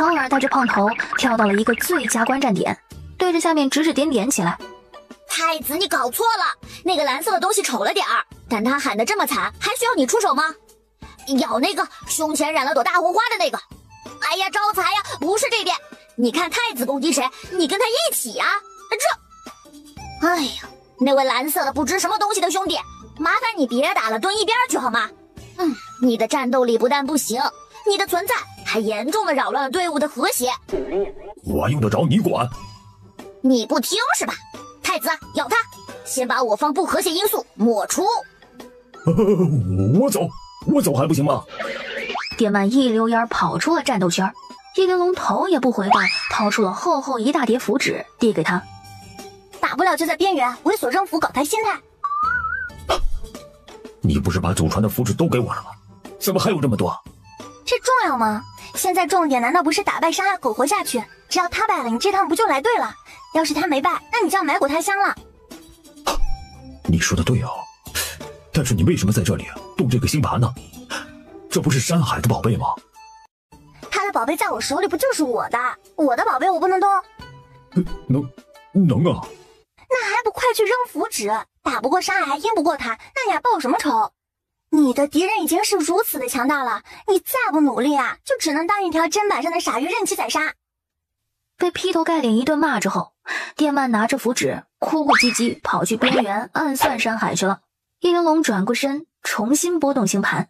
从而带着胖头跳到了一个最佳观战点，对着下面指指点点起来。太子，你搞错了，那个蓝色的东西丑了点儿，但他喊得这么惨，还需要你出手吗？要那个胸前染了朵大红花的那个。哎呀，招财呀，不是这边。你看太子攻击谁，你跟他一起呀。哎呀，那位蓝色的不知什么东西的兄弟，麻烦你别打了，蹲一边去好吗？你的战斗力不但不行，你的存在还严重的扰乱了队伍的和谐。我用得着你管？你不听是吧？太子，咬他，先把我方不和谐因素抹除。我走还不行吗？电鳗一溜烟跑出了战斗圈，叶玲珑头也不回的掏出了厚厚一大叠符纸递给他。打不了就在边缘猥琐扔符搞抬心态。你不是把祖传的符纸都给我了吗？怎么还有这么多？这重要吗？现在重点难道不是打败山海苟活下去？只要他败了，你这趟不就来对了？要是他没败，那你就要埋骨他乡了。你说的对哦，但是你为什么在这里动这个星盘呢？这不是山海的宝贝吗？他的宝贝在我手里不就是我的？我的宝贝我不能动？能啊。那还不快去扔符纸？打不过山海还阴不过他，那你还报什么仇？你的敌人已经是如此的强大了，你再不努力啊，就只能当一条砧板上的傻鱼任其宰杀。被劈头盖脸一顿骂之后，电鳗拿着符纸哭哭唧唧跑去边缘暗算山海去了。叶玲珑转过身重新拨动星盘，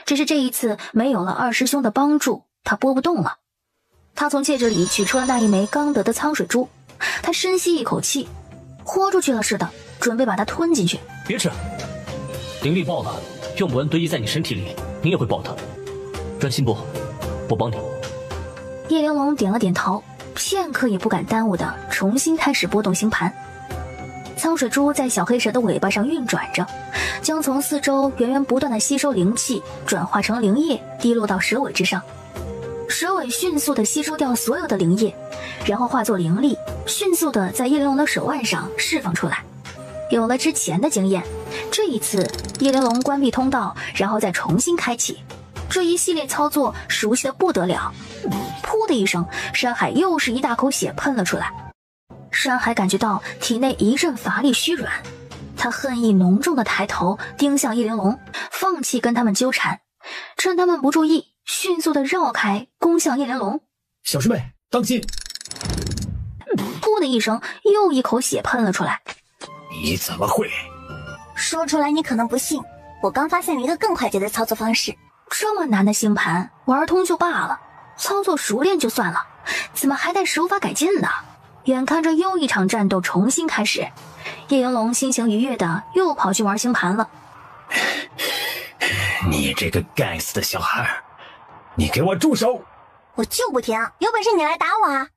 只是这一次没有了二师兄的帮助，他拨不动了。他从戒指里取出了那一枚刚得的苍水珠，他深吸一口气，豁出去了似的准备把它吞进去。别吃，灵力爆了，用不完堆积在你身体里，你也会爆的。专心播，我帮你。叶玲珑点了点头，片刻也不敢耽误的重新开始拨动星盘。苍水珠在小黑蛇的尾巴上运转着，将从四周源源不断的吸收灵气转化成灵液，滴落到蛇尾之上。蛇尾迅速的吸收掉所有的灵液，然后化作灵力，迅速的在叶玲珑的手腕上释放出来。有了之前的经验，这一次叶玲珑关闭通道，然后再重新开启。这一系列操作熟悉的不得了。噗的一声，山海又是一大口血喷了出来。山海感觉到体内一阵乏力虚软，他恨意浓重的抬头盯向叶玲珑，放弃跟他们纠缠，趁他们不注意，迅速的绕开，攻向叶玲珑。小师妹，当心！噗的一声，又一口血喷了出来。你怎么会？说出来你可能不信，我刚发现了一个更快捷的操作方式。这么难的星盘，玩通就罢了，操作熟练就算了，怎么还带手法改进呢？眼看着又一场战斗重新开始，叶玲珑心情愉悦的又跑去玩星盘了。你这个该死的小孩，你给我住手！我就不听，有本事你来打我啊！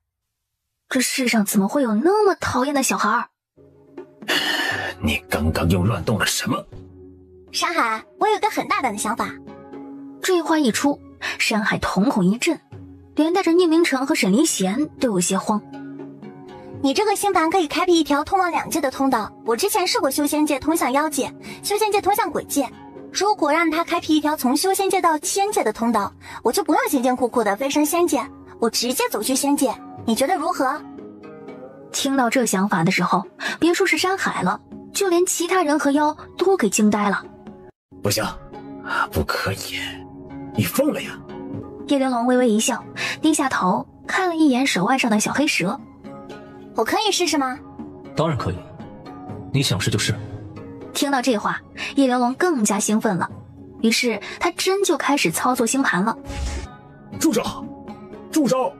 这世上怎么会有那么讨厌的小孩？你刚刚又乱动了什么？山海，我有个很大胆的想法。这话一出，山海瞳孔一震，连带着宁明成和沈离贤都有些慌。你这个星盘可以开辟一条通往两界的通道，我之前试过修仙界通向妖界，修仙界通向鬼界。如果让他开辟一条从修仙界到仙界的通道，我就不用辛辛苦苦的飞升仙界，我直接走去仙界，你觉得如何？听到这想法的时候，别说是山海了，就连其他人和妖都给惊呆了。不行，不可以，你疯了呀！叶玲珑微微一笑，低下头看了一眼手腕上的小黑蛇。我可以试试吗？当然可以，你想试就试。听到这话，叶玲珑更加兴奋了，于是他真就开始操作星盘了。住手！住手！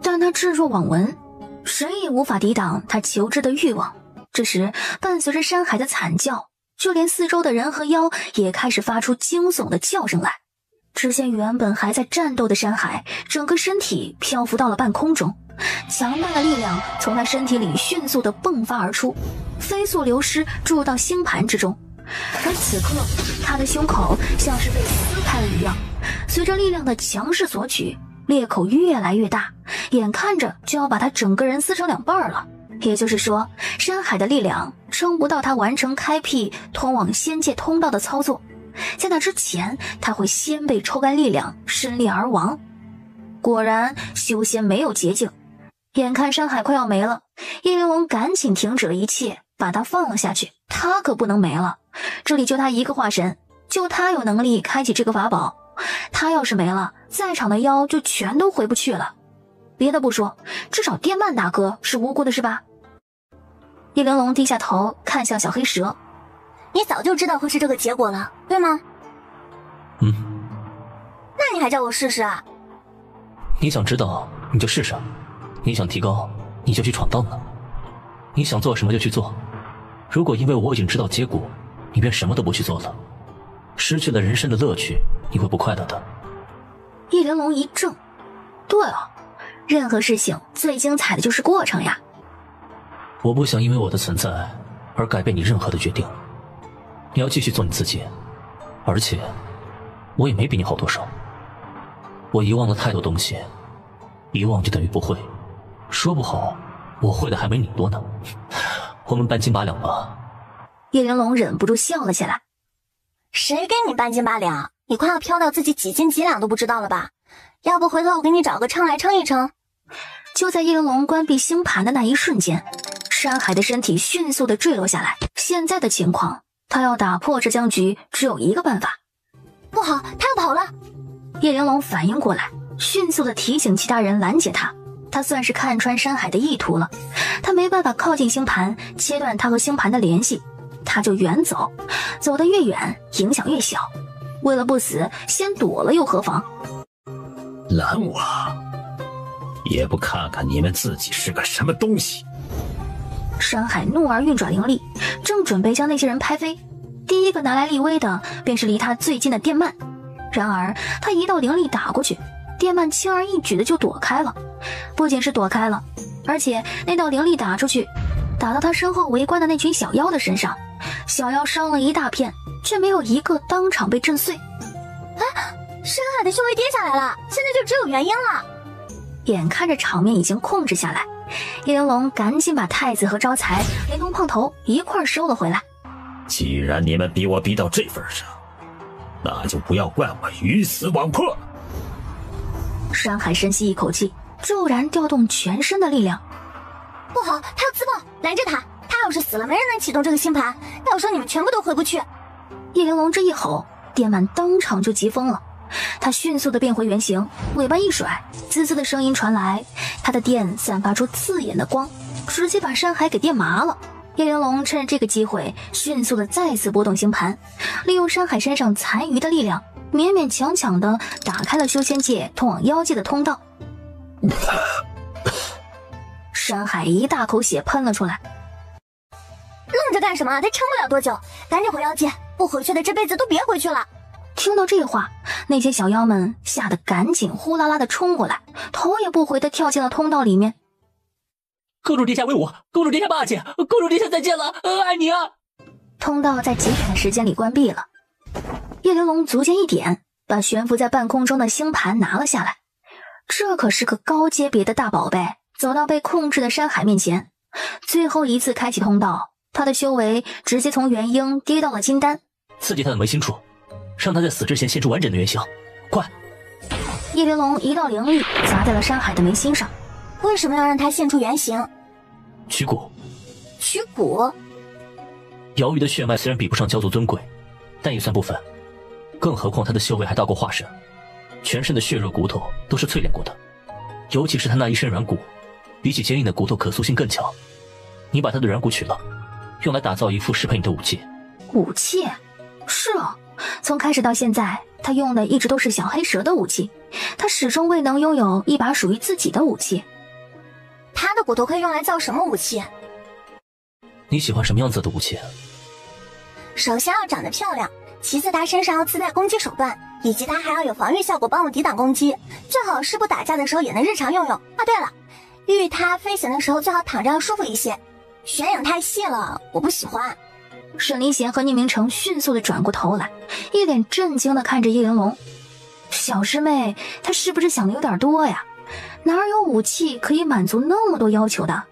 但他置若罔闻，谁也无法抵挡他求知的欲望。这时，伴随着山海的惨叫，就连四周的人和妖也开始发出惊悚的叫声来。只见原本还在战斗的山海，整个身体漂浮到了半空中，强大的力量从他身体里迅速地迸发而出，飞速流失，注入到星盘之中。而此刻，他的胸口像是被撕开了一样，随着力量的强势索取，裂口越来越大，眼看着就要把他整个人撕成两半了。也就是说，山海的力量撑不到他完成开辟通往仙界通道的操作，在那之前，他会先被抽干力量，身裂而亡。果然修仙没有捷径。眼看山海快要没了，叶玲珑赶紧停止了一切，把他放了下去。他可不能没了，这里就他一个化神，就他有能力开启这个法宝。他要是没了，在场的妖就全都回不去了。别的不说，至少电鳗大哥是无辜的是吧？叶玲珑低下头看向小黑蛇，你早就知道会是这个结果了，对吗？那你还叫我试试啊？你想知道你就试试，你想提高你就去闯荡了，你想做什么就去做。如果因为我已经知道结果，你便什么都不去做了，失去了人生的乐趣，你会不快乐的。叶玲珑一怔，对哦，任何事情最精彩的就是过程呀。我不想因为我的存在而改变你任何的决定，你要继续做你自己，而且我也没比你好多少。我遗忘了太多东西，遗忘就等于不会，说不好我会的还没你多呢。我们半斤八两吧。叶玲珑忍不住笑了起来。谁跟你半斤八两？你快要飘到自己几斤几两都不知道了吧？要不回头我给你找个称来称一称。就在叶玲珑关闭星盘的那一瞬间，山海的身体迅速地坠落下来。现在的情况，他要打破这僵局只有一个办法。不好，他要跑了！叶玲珑反应过来，迅速地提醒其他人拦截他。他算是看穿山海的意图了，他没办法靠近星盘，切断他和星盘的联系，他就远走，走得越远，影响越小。为了不死，先躲了又何妨？拦我？也不看看你们自己是个什么东西！山海怒而运转灵力，正准备将那些人拍飞。第一个拿来立威的便是离他最近的电鳗，然而他一道灵力打过去，电鳗轻而易举的就躲开了。不仅是躲开了，而且那道灵力打出去，打到他身后围观的那群小妖的身上，小妖伤了一大片，却没有一个当场被震碎。山海的修为跌下来了，现在就只有元婴了。眼看着场面已经控制下来，叶玲珑赶紧把太子和招财连同胖头一块收了回来。既然你们逼我逼到这份上，那就不要怪我鱼死网破。山海深吸一口气，骤然调动全身的力量。不好，他要自爆，拦着他！他要是死了，没人能启动这个星盘，到时候你们全部都回不去。叶玲珑这一吼，电鳗当场就急疯了，他迅速的变回原形，尾巴一甩，滋滋的声音传来，他的电散发出刺眼的光，直接把山海给电麻了。叶玲珑趁着这个机会，迅速的再次拨动星盘，利用山海身上残余的力量，勉勉强强的打开了修仙界通往妖界的通道。山海一大口血喷了出来。愣着干什么？他撑不了多久，赶紧回妖界，不回去的这辈子都别回去了。听到这话，那些小妖们吓得赶紧呼啦啦的冲过来，头也不回的跳进了通道里面。公主殿下威武，公主殿下霸气，公主殿下再见了，爱你啊！通道在极短的时间里关闭了。叶玲珑足尖一点，把悬浮在半空中的星盘拿了下来。这可是个高阶别的大宝贝，走到被控制的山海面前，最后一次开启通道，他的修为直接从元婴跌到了金丹。刺激他的眉心处，让他在死之前现出完整的原形，快！叶玲珑一道灵力砸在了山海的眉心上。为什么要让他现出原形？取骨。取骨？瑶鱼的血脉虽然比不上蛟族尊贵，但也算不凡，更何况他的修为还大过化神，全身的血肉骨头都是淬炼过的，尤其是他那一身软骨，比起坚硬的骨头可塑性更强。你把他的软骨取了，用来打造一副适配你的武器。武器？是啊，从开始到现在，他用的一直都是小黑蛇的武器，他始终未能拥有一把属于自己的武器。他的骨头可以用来造什么武器？你喜欢什么样子的武器？首先要长得漂亮，其次他身上要自带攻击手段，以及他还要有防御效果，帮我抵挡攻击，最好是不打架的时候也能日常用用。啊，对了，御他飞行的时候最好躺着要舒服一些，悬影太细了，我不喜欢。沈离贤和宁明成迅速地转过头来，一脸震惊地看着叶玲珑。小师妹，她是不是想的有点多呀？哪有武器可以满足那么多要求的？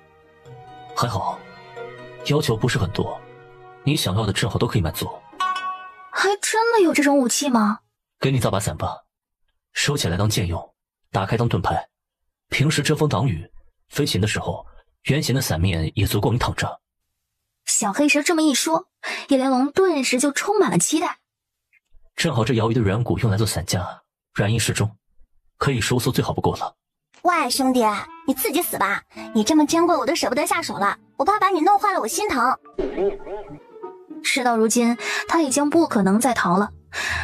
还好，要求不是很多，你想要的正好都可以满足。还真的有这种武器吗？给你造把伞吧，收起来当剑用，打开当盾牌，平时遮风挡雨，飞行的时候圆形的伞面也足够你躺着。小黑蛇这么一说，叶莲龙顿时就充满了期待。正好这摇曳的软骨用来做伞架，软硬适中，可以收缩最好不过了。喂，兄弟，你自己死吧！你这么珍贵，我都舍不得下手了。我怕把你弄坏了，我心疼。事到如今，他已经不可能再逃了。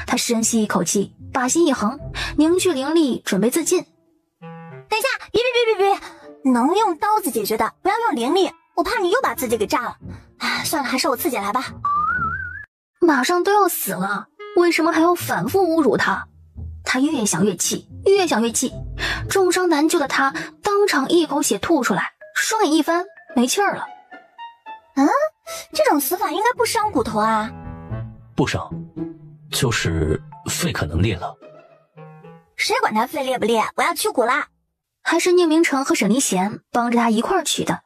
他深吸一口气，把心一横，凝聚灵力，准备自尽。等一下，别！能用刀子解决的，不要用灵力。我怕你又把自己给炸了。算了，还是我自己来吧。马上都要死了，为什么还要反复侮辱他？他越想越气，重伤难救的他当场一口血吐出来，双眼一翻，没气儿了。这种死法应该不伤骨头啊？不伤，就是肺可能裂了。谁管他肺裂不裂，我要取骨啦！还是宁明成和沈离贤帮着他一块儿取的，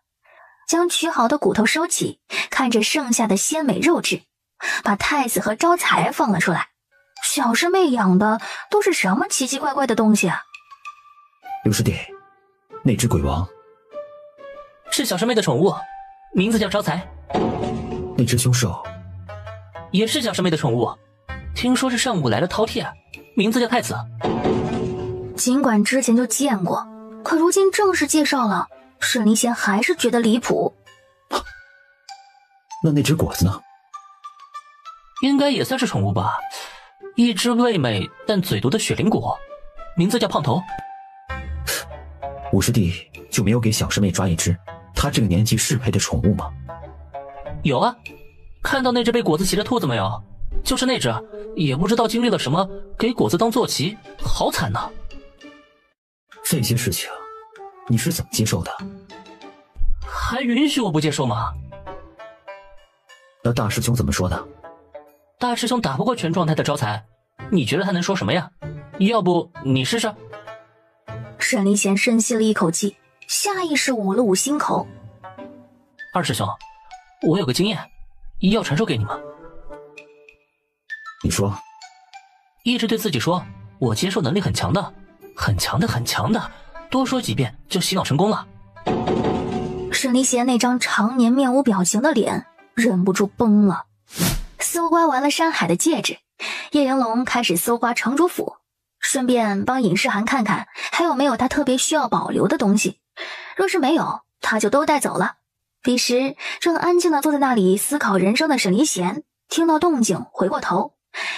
将取好的骨头收起，看着剩下的鲜美肉质，把太子和招财放了出来。小师妹养的都是什么奇奇怪怪的东西啊？刘师弟，那只鬼王是小师妹的宠物，名字叫招财。那只凶兽也是小师妹的宠物，听说是上午来了饕餮，名字叫太子。尽管之前就见过，可如今正式介绍了，沈离贤还是觉得离谱。那只果子呢？应该也算是宠物吧，一只味美但嘴毒的雪灵果，名字叫胖头。五师弟就没有给小师妹抓一只她这个年纪适配的宠物吗？有啊，看到那只被果子骑的兔子没有？就是那只，也不知道经历了什么，给果子当坐骑，好惨呐！这些事情你是怎么接受的？还允许我不接受吗？那大师兄怎么说的？大师兄打不过全状态的招财，你觉得他能说什么呀？要不你试试？沈离贤深吸了一口气，下意识捂了捂心口。二师兄，我有个经验，要传授给你吗？你说。一直对自己说，我接受能力很强的，很强的，多说几遍就洗脑成功了。沈离贤那张常年面无表情的脸忍不住崩了。搜刮完了山海的戒指，叶玲珑开始搜刮城主府，顺便帮尹诗涵看看还有没有他特别需要保留的东西，若是没有，他就都带走了。彼时正安静地坐在那里思考人生的沈离贤听到动静回过头，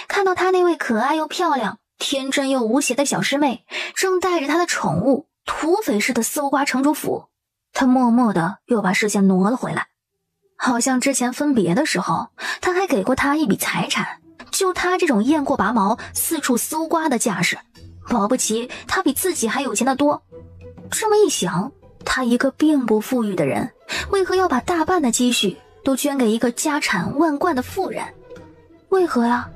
看到他那位可爱又漂亮、天真又无邪的小师妹正带着他的宠物土匪似的搜刮城主府，他默默地又把视线挪了回来。好像之前分别的时候，他还给过他一笔财产，就他这种雁过拔毛、四处搜刮的架势，保不齐他比自己还有钱的多。这么一想，他一个并不富裕的人，为何要把大半的积蓄都捐给一个家产万贯的富人？为何呀？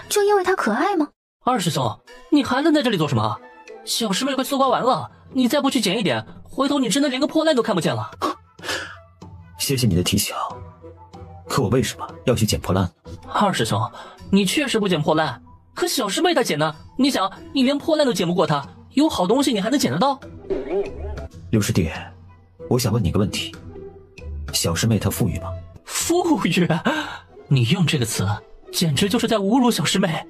就因为他可爱吗？二师兄，你还愣在这里做什么？小师妹快搜刮完了，你再不去捡一点，回头你真的连个破烂都看不见了。谢谢你的提醒，可我为什么要去捡破烂呢？二师兄，你确实不捡破烂，可小师妹她捡呢。你想，你连破烂都捡不过她，有好东西你还能捡得到？刘师弟，我想问你个问题，小师妹她富裕吗？富裕？你用这个词简直就是在侮辱小师妹。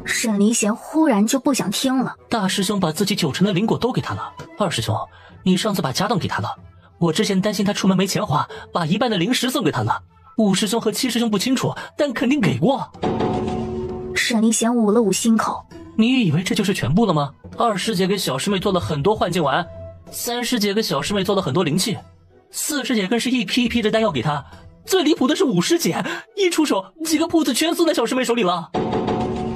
沈离贤忽然就不想听了。大师兄把自己9成的灵果都给他了，二师兄，你上次把家当给他了，我之前担心他出门没钱花，把一半的灵石送给他了。5师兄和7师兄不清楚，但肯定给过。沈离贤捂了捂心口。你以为这就是全部了吗？2师姐给小师妹做了很多幻境丸，3师姐给小师妹做了很多灵气，4师姐更是一批一批的丹药给她。最离谱的是5师姐，一出手几个铺子全送在小师妹手里了。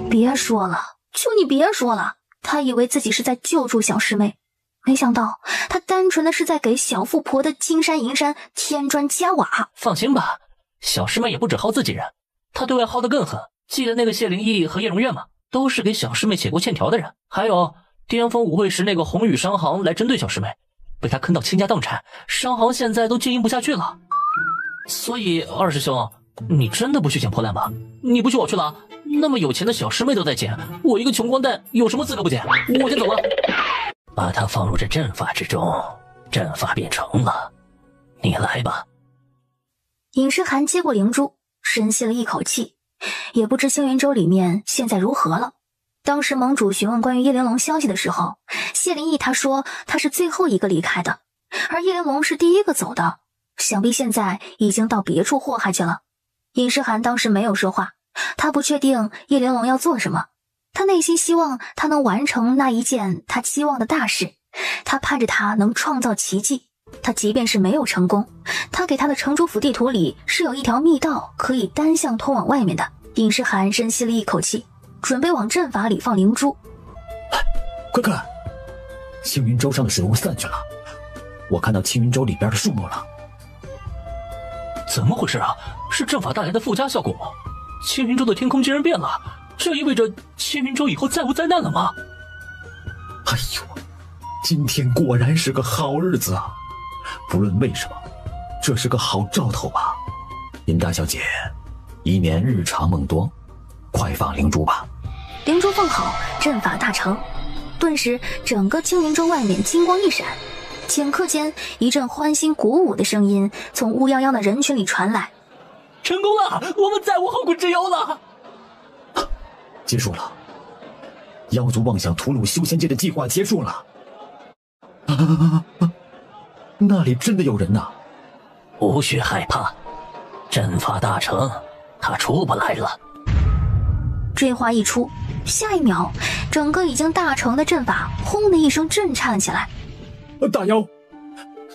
别说了，求你别说了。他以为自己是在救助小师妹，没想到他单纯的是在给小富婆的金山银山添砖加瓦。放心吧，小师妹也不止耗自己人，她对外耗得更狠。记得那个谢灵异和叶荣月吗？都是给小师妹写过欠条的人。还有巅峰舞会时那个宏宇商行来针对小师妹，被他坑到倾家荡产，商行现在都经营不下去了。所以2师兄，你真的不去捡破烂吗？你不去我去了，那么有钱的小师妹都在捡，我一个穷光蛋有什么资格不捡？我先走了。把它放入这阵法之中，阵法便成了。你来吧。尹诗涵接过灵珠，深吸了一口气，也不知青云州里面现在如何了。当时盟主询问关于叶玲珑消息的时候，谢灵义他说他是最后一个离开的，而叶玲珑是第一个走的，想必现在已经到别处祸害去了。尹诗涵当时没有说话，他不确定叶玲珑要做什么，他内心希望他能完成那一件他期望的大事，他盼着他能创造奇迹。他即便是没有成功，他给他的城主府地图里是有一条密道可以单向通往外面的。尹诗涵深吸了一口气，准备往阵法里放灵珠。快看，青云洲上的水雾散去了，我看到青云洲里边的树木了。怎么回事啊？是阵法带来的附加效果吗？青云洲的天空竟然变了，这意味着青云洲以后再无灾难了吗？哎呦，今天果然是个好日子啊！不论为什么，这是个好兆头吧。尹大小姐，以免日长梦多，快放灵珠吧。灵珠放好，阵法大成，顿时整个青云洲外面金光一闪，顷刻间一阵欢欣鼓舞的声音从乌泱泱的人群里传来。成功了，我们再无后顾之忧了。结束了，妖族妄想屠戮修仙界的计划结束了。那里真的有人呐！无需害怕，阵法大成，他出不来了。这话一出，下一秒，整个已经大成的阵法轰的一声震颤了起来。大妖，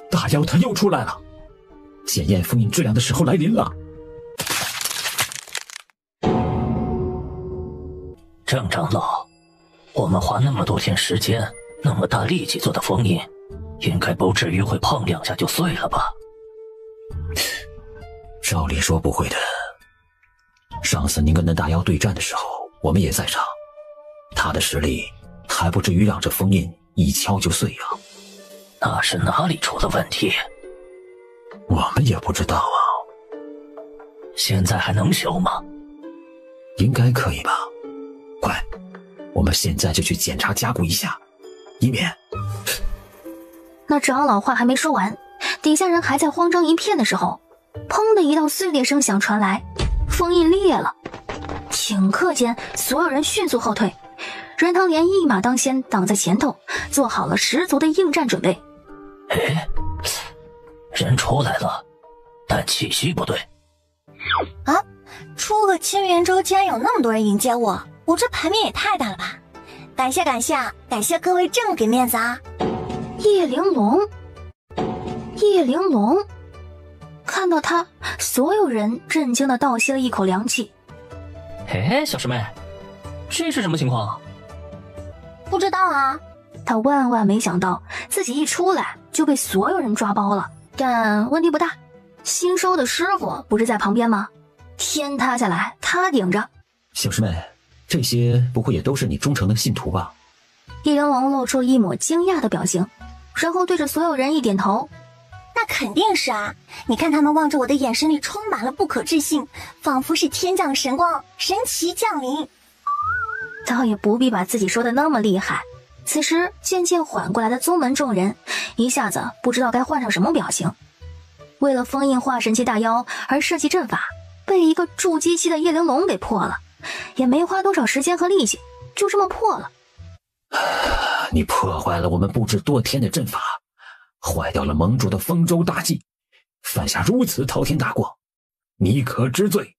大妖他又出来了！检验封印质量的时候来临了。郑长老，我们花那么多天时间，那么大力气做的封印，应该不至于会碰两下就碎了吧？照理说不会的。上次您跟那大妖对战的时候，我们也在场，他的实力还不至于让这封印一敲就碎啊。那是哪里出了问题？我们也不知道啊。现在还能修吗？应该可以吧。快，我们现在就去检查加固一下，以免……那长老话还没说完，底下人还在慌张一片的时候，砰的一道碎裂声响传来，封印裂了。顷刻间，所有人迅速后退，任汤莲一马当先挡在前头，做好了十足的应战准备。哎，人出来了，但气息不对。啊，出个青云洲竟然有那么多人迎接我，我这牌面也太大了吧！感谢感谢感谢各位这么给面子啊！叶玲珑，叶玲珑，看到他，所有人震惊的倒吸了一口凉气。哎，小师妹，这是什么情况？不知道啊。他万万没想到自己一出来就被所有人抓包了，但问题不大，新收的师傅不是在旁边吗？天塌下来他顶着。小师妹，这些不会也都是你忠诚的信徒吧？叶玲珑露出了一抹惊讶的表情，然后对着所有人一点头。那肯定是啊，你看他们望着我的眼神里充满了不可置信，仿佛是天降神光，神奇降临。倒也不必把自己说的那么厉害。此时渐渐缓过来的宗门众人一下子不知道该换上什么表情。为了封印化神期大妖而设计阵法，被一个筑基期的叶玲珑给破了，也没花多少时间和力气，就这么破了。你破坏了我们布置多天的阵法，坏掉了盟主的丰州大计，犯下如此滔天大过，你可知罪？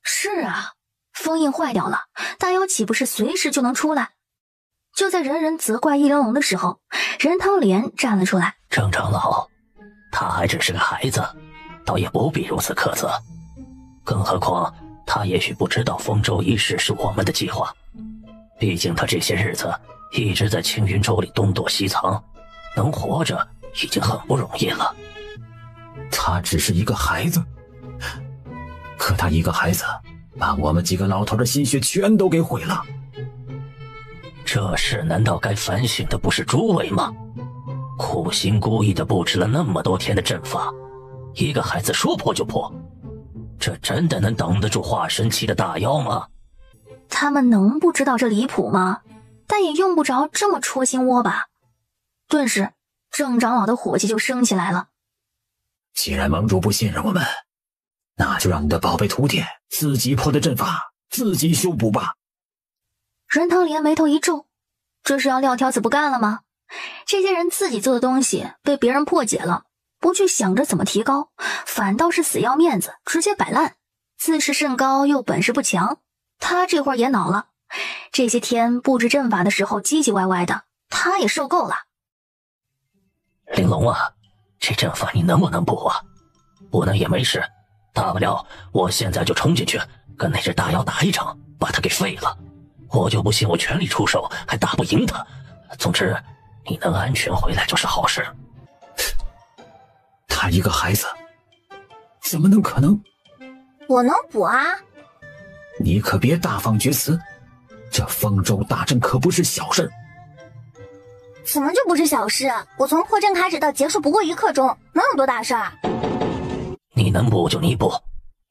是啊，封印坏掉了，大妖岂不是随时就能出来？就在人人责怪叶玲珑的时候，任汤莲站了出来。郑长老，他还只是个孩子，倒也不必如此苛责。更何况他也许不知道丰州一事是我们的计划，毕竟他这些日子一直在青云洲里东躲西藏，能活着已经很不容易了。他只是一个孩子，可他一个孩子把我们几个老头的心血全都给毁了。这事难道该反省的不是诸位吗？苦心孤诣的布置了那么多天的阵法，一个孩子说破就破，这真的能挡得住化神期的大妖吗？他们能不知道这离谱吗？但也用不着这么戳心窝吧。顿时郑长老的火气就升起来了。既然盟主不信任我们，那就让你的宝贝徒弟自己破的阵法，自己修补吧。任堂莲眉头一皱，这是要撂挑子不干了吗？这些人自己做的东西被别人破解了，不去想着怎么提高，反倒是死要面子，直接摆烂，自视甚高又本事不强。他这会儿也恼了，这些天布置阵法的时候唧唧歪歪的，他也受够了。玲珑啊，这阵法你能不能布啊？不能也没事，大不了我现在就冲进去跟那只大妖打一场，把他给废了。我就不信我全力出手还打不赢他。总之你能安全回来就是好事。他一个孩子怎么能可能？我能补啊。你可别大放厥词，这丰州大阵可不是小事。怎么就不是小事？我从破阵开始到结束不过1刻钟，能有多大事儿？你能补就你补，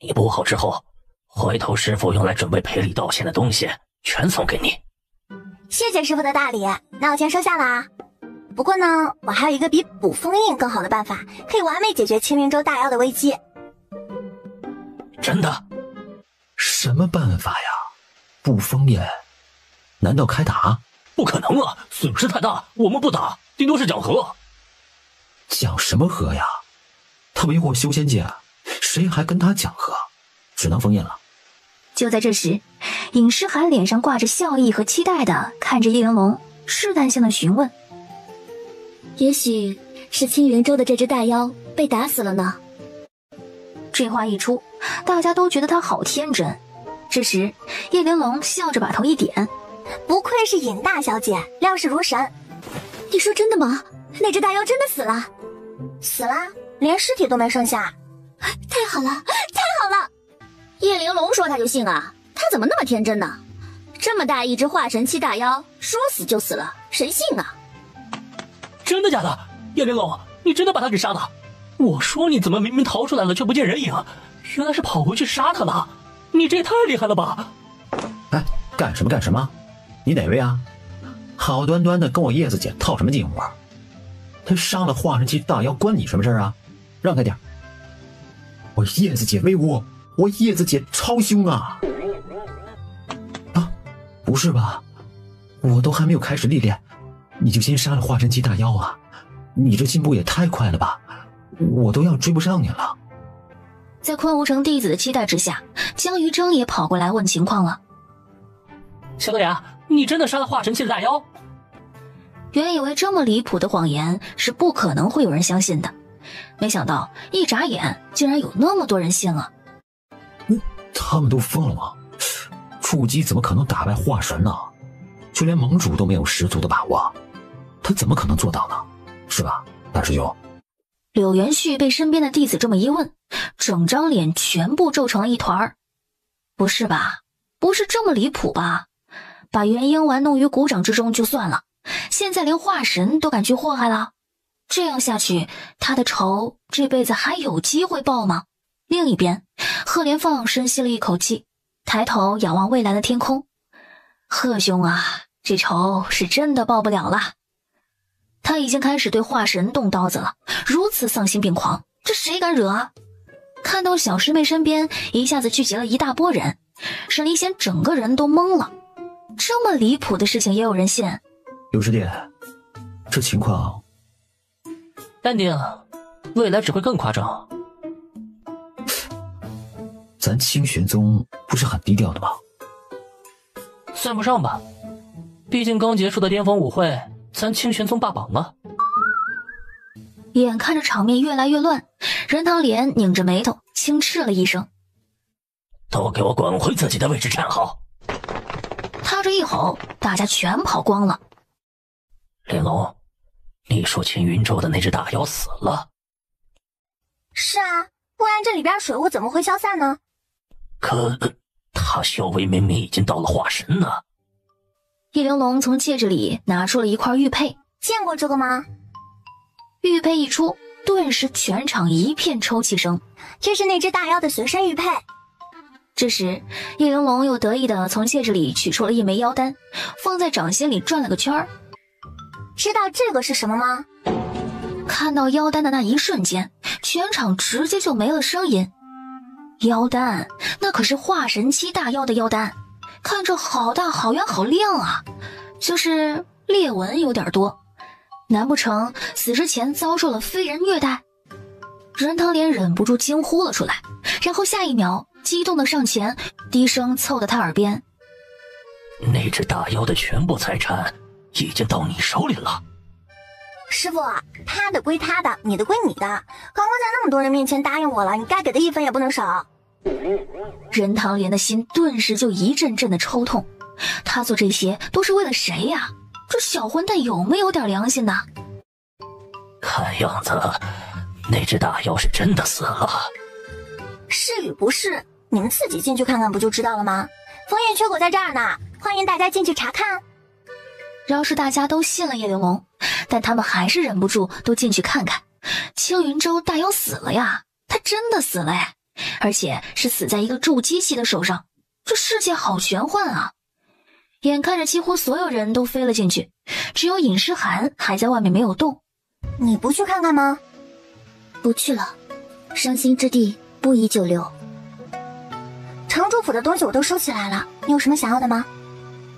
你补好之后，回头师傅用来准备赔礼道歉的东西全送给你。谢谢师傅的大礼，那我先收下了啊。不过呢，我还有一个比补封印更好的办法，可以完美解决青云州大妖的危机。真的？什么办法呀？不封印？难道开打？不可能啊，损失太大，我们不打，顶多是讲和。讲什么和呀？他为祸修仙界，谁还跟他讲和？只能封印了。就在这时，尹诗涵脸上挂着笑意和期待的看着叶玲珑，试探性的询问：也许是青云州的这只大妖被打死了呢？这话一出，大家都觉得他好天真。这时叶玲珑笑着把头一点：不愧是尹大小姐，料事如神。你说真的吗？那只大妖真的死了？死了，连尸体都没剩下。太好了，太好了！叶玲珑说他就信啊，他怎么那么天真呢？这么大一只化神期大妖，说死就死了，谁信啊？真的假的？叶玲珑，你真的把他给杀了？我说你怎么明明逃出来了却不见人影，原来是跑回去杀他了，你这也太厉害了吧！哎，干什么干什么？你哪位啊？好端端的跟我叶子姐套什么近乎？他杀了化神期大妖关你什么事啊？让开点！我叶子姐威武，我叶子姐超凶啊！啊，不是吧？我都还没有开始历练，你就先杀了化神期大妖啊？你这进步也太快了吧！我都要追不上你了。在昆吾城弟子的期待之下，江于征也跑过来问情况了。小豆芽，你真的杀了化神期的大妖？原以为这么离谱的谎言是不可能会有人相信的，没想到一眨眼竟然有那么多人信了。他们都疯了吗？触姬怎么可能打败化神呢？就连盟主都没有十足的把握，他怎么可能做到呢？是吧，大师兄？柳元旭被身边的弟子这么一问，整张脸全部皱成了一团。不是吧？不是这么离谱吧？把元婴玩弄于股掌之中就算了，现在连化神都敢去祸害了，这样下去，他的仇这辈子还有机会报吗？另一边，贺连放深吸了一口气，抬头仰望蔚蓝的天空。贺兄啊，这仇是真的报不了了。他已经开始对化神动刀子了，如此丧心病狂，这谁敢惹啊？看到小师妹身边一下子聚集了一大波人，沈离贤整个人都懵了。这么离谱的事情也有人信？柳师弟，这情况……淡定，未来只会更夸张。咱清玄宗不是很低调的吗？算不上吧，毕竟刚结束的巅峰舞会，咱清玄宗霸榜啊。眼看着场面越来越乱，任堂莲拧着眉头轻斥了一声：都给我滚回自己的位置站好。他这一吼，大家全跑光了。玲珑，你说青云州的那只大妖死了？是啊，不然这里边水雾怎么会消散呢？可他修为明明已经到了化神呢。叶玲珑从戒指里拿出了一块玉佩。见过这个吗？玉佩一出，顿时全场一片抽泣声。这是那只大妖的随身玉佩。这时叶玲珑又得意地从戒指里取出了一枚妖丹，放在掌心里转了个圈儿。知道这个是什么吗？看到妖丹的那一瞬间，全场直接就没了声音。妖丹，那可是化神期大妖的妖丹，看着好大好圆好亮啊，就是裂纹有点多，难不成死之前遭受了非人虐待？任堂莲忍不住惊呼了出来，然后下一秒激动的上前，低声凑到他耳边：那只大妖的全部财产已经到你手里了。师傅，他的归他的，你的归你的。刚刚在那么多人面前答应我了，你该给的一分也不能少。任堂莲的心顿时就一阵阵的抽痛，他做这些都是为了谁呀？这小混蛋有没有点良心呢？看样子那只大妖是真的死了。是与不是，你们自己进去看看不就知道了吗？封印缺口在这儿呢，欢迎大家进去查看。饶是大家都信了叶玲珑，但他们还是忍不住都进去看看。青云州大妖死了呀，他真的死了哎，而且是死在一个筑基期的手上，这世界好玄幻啊！眼看着几乎所有人都飞了进去，只有尹诗涵还在外面没有动。你不去看看吗？不去了，伤心之地不宜久留。城主府的东西我都收起来了，你有什么想要的吗？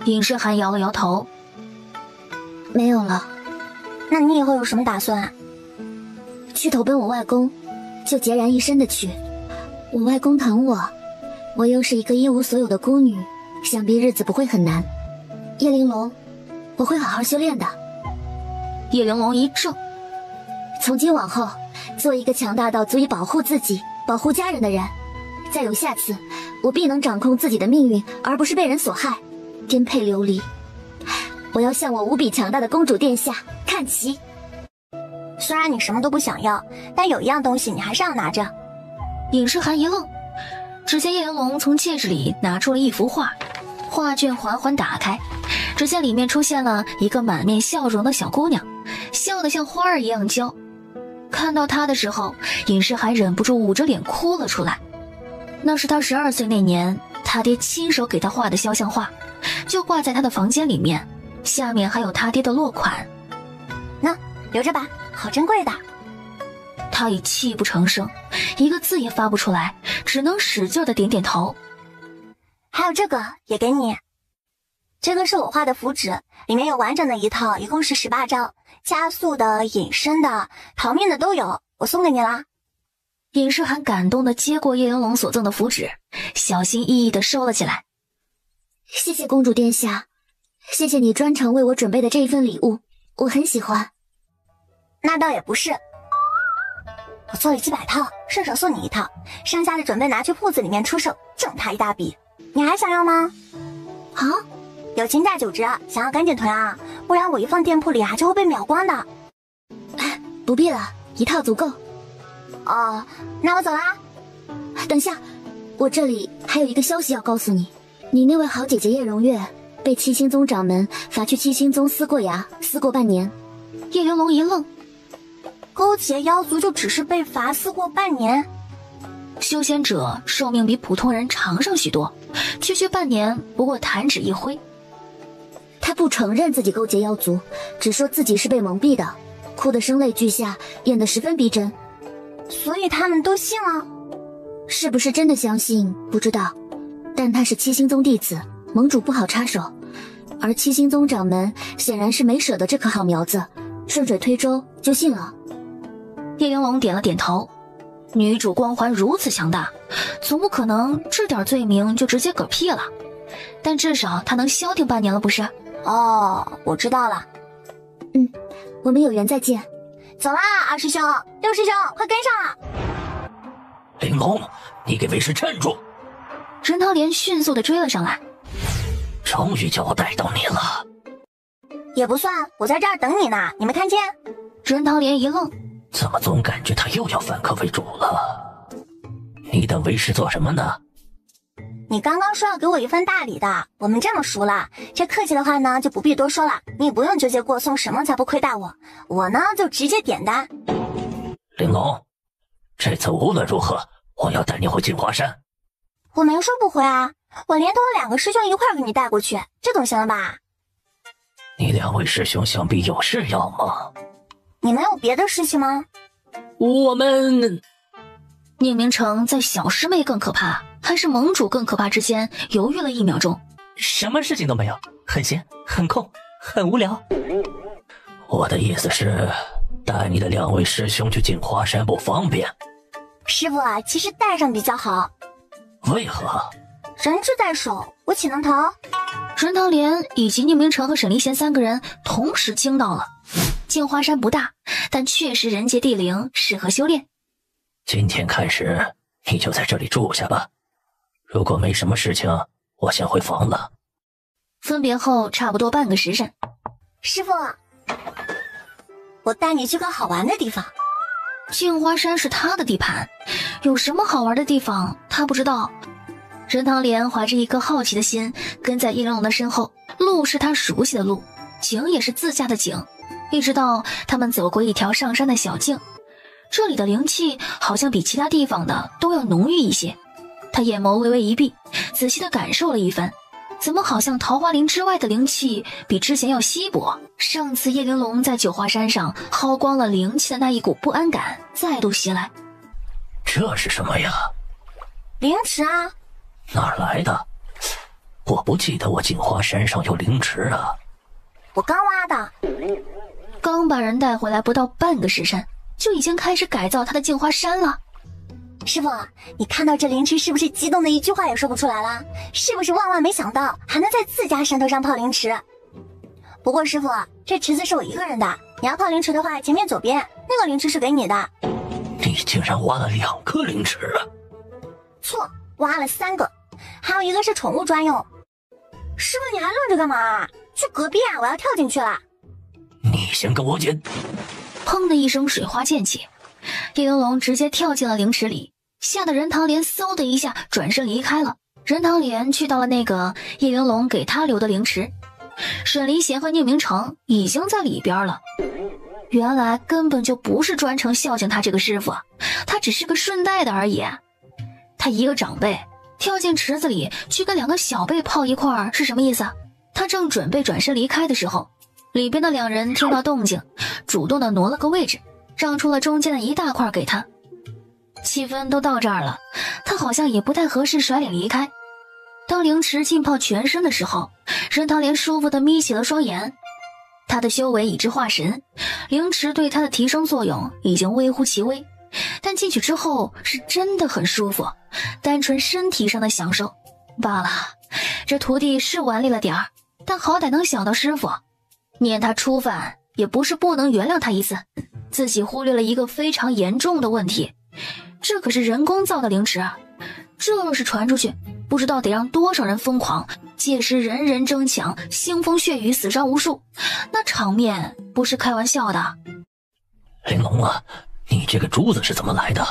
尹诗涵摇了摇头，没有了。那你以后有什么打算？去投奔我外公，就孑然一身的去。我外公疼我，我又是一个一无所有的孤女，想必日子不会很难。叶玲珑，我会好好修炼的。叶玲珑一怔，从今往后，做一个强大到足以保护自己、保护家人的人。再有下次，我必能掌控自己的命运，而不是被人所害，颠沛流离。我要向我无比强大的公主殿下看齐。虽然你什么都不想要，但有一样东西你还是要拿着。尹诗涵一愣，只见叶玲珑从戒指里拿出了一幅画，画卷缓缓打开，只见里面出现了一个满面笑容的小姑娘，笑得像花儿一样娇。看到她的时候，尹诗涵忍不住捂着脸哭了出来。那是他12岁那年，他爹亲手给他画的肖像画，就挂在他的房间里面，下面还有他爹的落款。那留着吧，好珍贵的。他已泣不成声，一个字也发不出来，只能使劲的点点头。还有这个也给你，这个是我画的符纸，里面有完整的一套，一共是18张，加速的、隐身的、逃命的都有，我送给你啦。尹诗涵感动地接过叶玲珑所赠的符纸，小心翼翼地收了起来。谢谢公主殿下，谢谢你专程为我准备的这一份礼物，我很喜欢。那倒也不是，我做了几百套，顺手送你一套，剩下的准备拿去铺子里面出售，挣他一大笔。你还想要吗？啊，有情价90，想要赶紧囤啊，不然我一放店铺里啊就会被秒光的。不必了，一套足够。哦，那我走啦。等下，我这里还有一个消息要告诉你，你那位好姐姐叶荣月被七星宗掌门罚去七星宗撕过牙，撕过半年。叶玲珑一愣，勾结妖族就只是被罚撕过半年？修仙者寿命比普通人长上许多，区半年不过弹指一挥。他不承认自己勾结妖族，只说自己是被蒙蔽的，哭得声泪俱下，演得十分逼真。所以他们都信了？是不是真的相信不知道，但他是七星宗弟子，盟主不好插手，而七星宗掌门显然是没舍得这棵好苗子，顺水推舟就信了。叶玲珑点了点头，女主光环如此强大，总不可能这点罪名就直接嗝屁了，但至少她能消停半年了不是？哦，我知道了。我们有缘再见。走啦，二师兄、六师兄，快跟上啊！玲珑，你给为师镇住！任堂莲迅速地追了上来。终于叫我逮到你了。也不算，我在这儿等你呢，你没看见？任堂莲一愣，怎么总感觉他又要反客为主了？你等为师做什么呢？你刚刚说要给我一份大礼的，我们这么熟了，这客气的话呢就不必多说了，你也不用纠结过送什么才不亏待我，我呢就直接点单。玲珑，这次无论如何，我要带你回金华山。我没说不回啊，我连同我2个师兄一块儿给你带过去，这总行了吧？你两位师兄想必有事要忙。你们有别的事情吗？我们……宁明成在小师妹更可怕还是盟主更可怕之间犹豫了1秒钟。什么事情都没有，很闲，很空，很无聊。我的意思是，带你的2位师兄去镜花山不方便。师傅啊，其实带上比较好。为何？人质在手，我岂能逃？任堂莲以及宁明成和沈离贤3个人同时惊到了。镜花山不大，但确实人杰地灵，适合修炼。今天开始，你就在这里住下吧。如果没什么事情，我先回房了。分别后差不多半个时辰，师傅，我带你去个好玩的地方。镜花山是他的地盘，有什么好玩的地方他不知道。任堂莲怀着一颗好奇的心跟在叶玲珑的身后，路是他熟悉的路，景也是自家的景。一直到他们走过一条上山的小径，这里的灵气好像比其他地方的都要浓郁一些。他眼眸微微一闭，仔细地感受了一番，怎么好像桃花林之外的灵气比之前要稀薄？上次叶玲珑在九华山上耗光了灵气的那一股不安感再度袭来。这是什么呀？灵池啊。哪儿来的？我不记得我镜花山上有灵池啊。我刚挖的。刚把人带回来不到半个时辰，就已经开始改造他的镜花山了。师傅，你看到这灵池是不是激动的一句话也说不出来了？是不是万万没想到还能在自家山头上泡灵池？不过师傅，这池子是我一个人的，你要泡灵池的话，前面左边那个灵池是给你的。你竟然挖了2个灵池啊？错，挖了3个，还有一个是宠物专用。师傅，你还愣着干嘛？去隔壁啊，我要跳进去了。你先跟我捡。砰的一声，水花溅起，叶玲珑直接跳进了灵池里，吓得任堂莲嗖的一下转身离开了。任堂莲去到了那个叶玲珑给他留的灵池，沈离贤和宁明成已经在里边了。原来根本就不是专程孝敬他这个师傅，他只是个顺带的而已。他一个长辈跳进池子里去跟2个小辈泡一块儿是什么意思？他正准备转身离开的时候，里边的2人听到动静，主动的挪了个位置，让出了中间的一大块给他。气氛都到这儿了，他好像也不太合适甩脸离开。当灵池浸泡全身的时候，任堂莲舒服的眯起了双眼。他的修为已至化神，灵池对他的提升作用已经微乎其微，但进去之后是真的很舒服，单纯身体上的享受罢了。这徒弟是顽劣了点儿，但好歹能想到师傅，念他初犯也不是不能原谅他一次。自己忽略了一个非常严重的问题，这可是人工造的灵池啊，这要是传出去，不知道得让多少人疯狂，届时人人争抢，腥风血雨，死伤无数，那场面不是开玩笑的。玲珑啊，你这个珠子是怎么来的？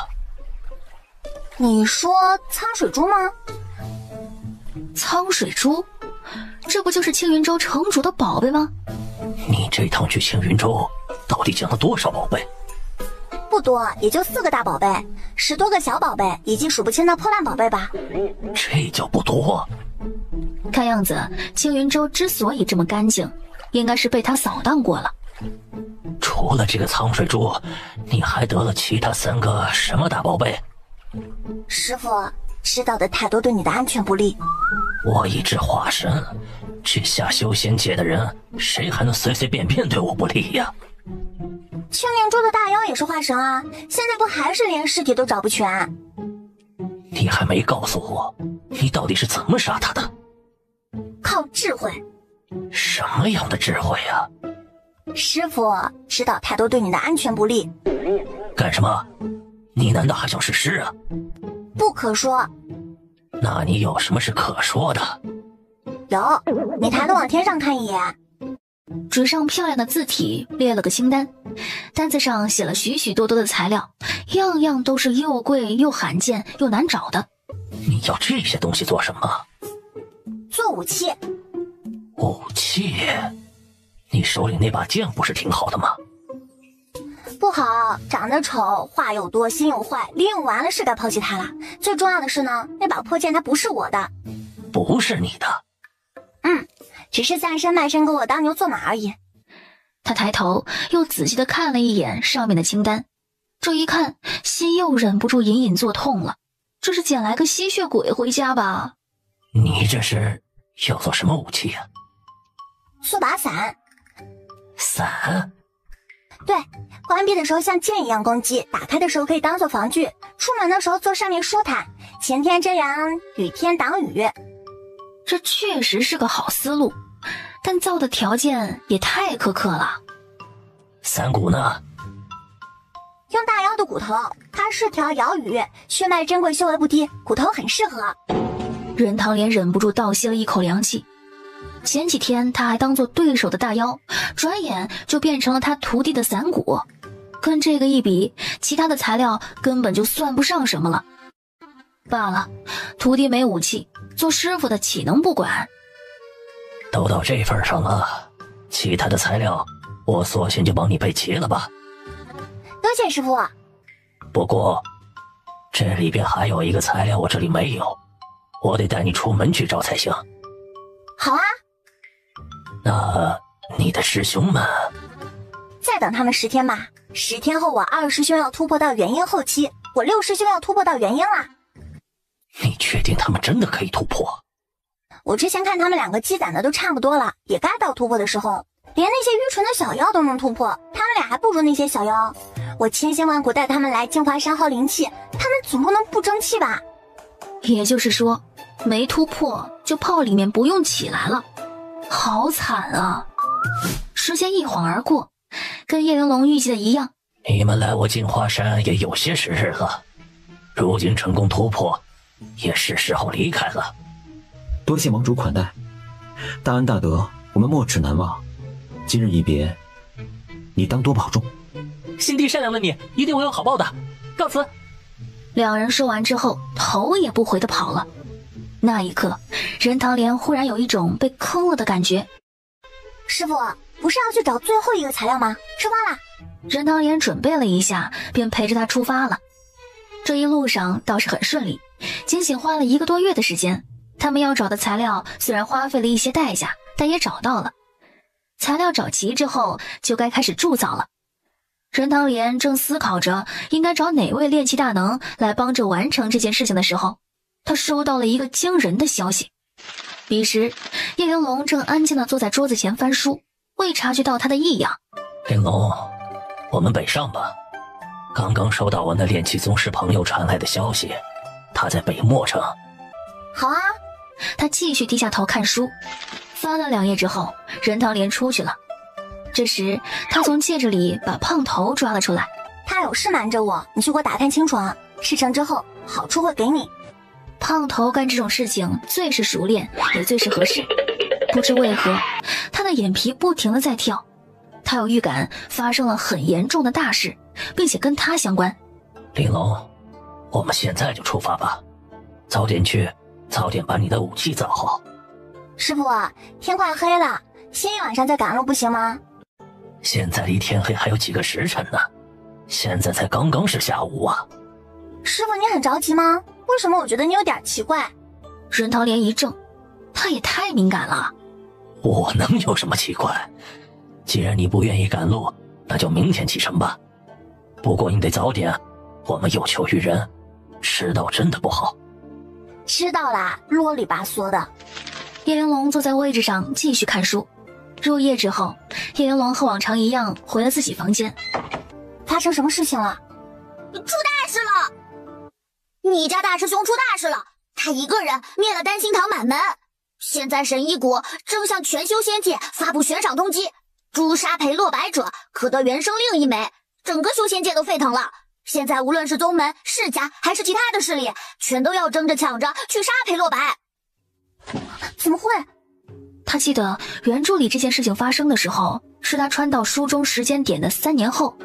你说苍水珠吗？苍水珠，这不就是青云州城主的宝贝吗？你这趟去青云州到底捡了多少宝贝？不多，也就4个大宝贝，10多个小宝贝，以及数不清的破烂宝贝吧。这叫不多。看样子青云州之所以这么干净，应该是被他扫荡过了。除了这个苍水珠，你还得了其他3个什么大宝贝？师傅，知道的太多对你的安全不利。我已至化神，这下修仙界的人谁还能随随便便对我不利呀？青云州的大妖也是化神啊，现在不还是连尸体都找不全？你还没告诉我，你到底是怎么杀他的？靠智慧。什么样的智慧呀？师傅，知道太多对你的安全不利。干什么？你难道还想试尸啊？不可说。那你有什么是可说的？有，你抬头往天上看一眼。纸上漂亮的字体列了个清单，单子上写了许许多多的材料，样样都是又贵又罕见又难找的。你要这些东西做什么？做武器。武器？你手里那把剑不是挺好的吗？不好，长得丑，话又多，心又坏，利用完了是该抛弃它了。最重要的是呢，那把破剑它不是我的。不是你的？只是散身卖身给我当牛做马而已。他抬头又仔细地看了一眼上面的清单，这一看心又忍不住隐隐作痛了。这是捡来个吸血鬼回家吧？你这是要做什么武器啊？做把伞。伞？对，关闭的时候像剑一样攻击，打开的时候可以当做防具，出门的时候坐上面舒坦，晴天遮阳，雨天挡雨。这确实是个好思路，但造的条件也太苛刻了。伞骨呢？用大妖的骨头，它是条瑶鱼，血脉珍贵，修为不低，骨头很适合。任唐莲忍不住倒吸了一口凉气。前几天他还当做对手的大妖，转眼就变成了他徒弟的伞骨，跟这个一比，其他的材料根本就算不上什么了。罢了，徒弟没武器，做师傅的岂能不管？都到这份上了，其他的材料我索性就帮你备齐了吧。多谢师傅。不过这里边还有一个材料我这里没有，我得带你出门去找才行。好啊。那你的师兄们？再等他们10天吧。10天后我2师兄要突破到元婴后期，我6师兄要突破到元婴了。你确定他们真的可以突破？我之前看他们2个积攒的都差不多了，也该到突破的时候。连那些愚蠢的小妖都能突破，他们俩还不如那些小妖。我千辛万苦带他们来净化山耗灵气，他们总不能不争气吧？也就是说，没突破就炮里面不用起来了，好惨啊！时间一晃而过，跟叶玲珑预计的一样，你们来我净化山也有些时日了，如今成功突破，也是时候离开了。多谢盟主款待，大恩大德，我们没齿难忘。今日一别，你当多保重。心地善良的你，一定会有好报的。告辞。两人说完之后，头也不回地跑了。那一刻，任唐莲忽然有一种被坑了的感觉。师傅，不是要去找最后一个材料吗？出发啦！任唐莲准备了一下，便陪着他出发了。这一路上倒是很顺利，仅仅花了1个多月的时间，他们要找的材料虽然花费了一些代价，但也找到了。材料找齐之后，就该开始铸造了。任唐莲正思考着应该找哪位炼气大能来帮着完成这件事情的时候，他收到了一个惊人的消息。彼时，叶玲珑正安静地坐在桌子前翻书，未察觉到他的异样。玲珑，我们北上吧。刚刚收到我那炼气宗师朋友传来的消息，他在北漠城。好啊。他继续低下头看书，翻了2页之后，任唐莲出去了。这时，他从戒指里把胖头抓了出来。他有事瞒着我，你去给我打探清楚啊！事成之后，好处会给你。胖头干这种事情最是熟练，也最是合适。不知为何，他的眼皮不停地在跳。他有预感发生了很严重的大事，并且跟他相关。玲珑，我们现在就出发吧，早点去，早点把你的武器造好。师傅，天快黑了，先一晚上再赶路不行吗？现在离天黑还有几个时辰呢，现在才刚刚是下午啊。师傅，你很着急吗？为什么我觉得你有点奇怪？任唐莲一怔，他也太敏感了。我能有什么奇怪？既然你不愿意赶路，那就明天启程吧。不过你得早点，我们有求于人，迟到真的不好。知道啦，啰里吧嗦的。叶玲珑坐在位置上继续看书。入夜之后，叶玲珑和往常一样回了自己房间。发生什么事情了？出大事了！你家大师兄出大事了，他一个人灭了丹心堂满门。现在神医国正向全修仙界发布悬赏通缉，诛杀裴落白者可得元生令1枚，整个修仙界都沸腾了。现在无论是宗门、世家还是其他的势力，全都要争着抢着去杀裴落白。怎么会？他记得原著里这件事情发生的时候，是他穿到书中时间点的3年后，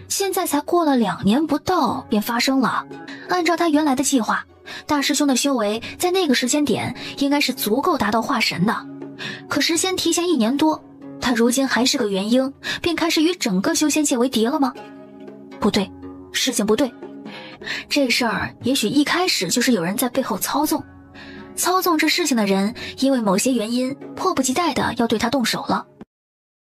现在才过了2年不到便发生了。按照他原来的计划，大师兄的修为在那个时间点应该是足够达到化神的，可时间提前1年多，他如今还是个元婴，便开始与整个修仙界为敌了吗？不对，事情不对，这事儿也许一开始就是有人在背后操纵。操纵这事情的人因为某些原因迫不及待的要对他动手了。